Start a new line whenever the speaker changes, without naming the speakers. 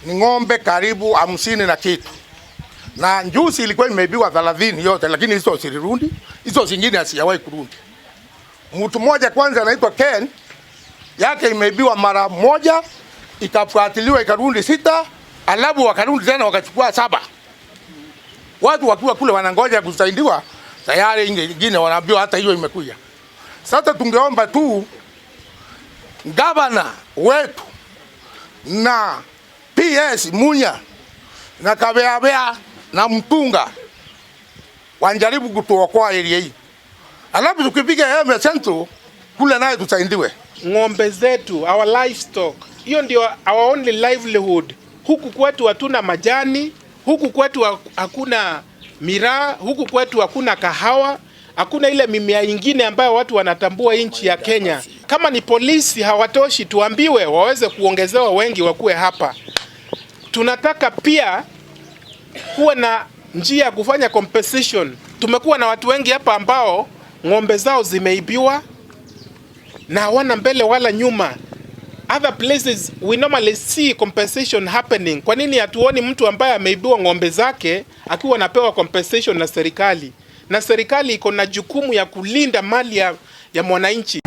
ni ng'ombe karibu 50 na kitu. Na njusi ilikuwa imeibiwa 30 yote, lakini hizo zilirudi, hizo zingine hasijawahi kurudi. Mtu mmoja kwanza anaitwa Ken, yake imeibiwa mara moja, ikafuatiliwa ikarudi 6, alafu wakarudi tena wakachukua 7. Watu wakiwa kule wanangoja kusaidiwa, tayari nyingine wanaambiwa hata hiyo imekuja. Sasa tungeomba tu gavana wetu na PS Munya na Kabeabea na Mtunga wanjaribu kutuokoa area hii. Alafu tukipiga Embe Central kule naye tusaidiwe.
Ng'ombe zetu, our livestock, hiyo ndio our only livelihood. Huku kwetu hatuna majani, huku kwetu hakuna miraa, huku kwetu hakuna kahawa, hakuna ile mimea ingine ambayo watu wanatambua nchi ya Kenya. Kama ni polisi hawatoshi, tuambiwe waweze kuongezewa wengi wakuwe hapa. Tunataka pia kuwa na njia ya kufanya compensation. Tumekuwa na watu wengi hapa ambao ng'ombe zao zimeibiwa na hawana mbele wala nyuma. Other places we normally see compensation happening. Kwa nini hatuoni mtu ambaye ameibiwa ng'ombe zake akiwa anapewa compensation na serikali? Na serikali iko na jukumu ya kulinda mali ya mwananchi.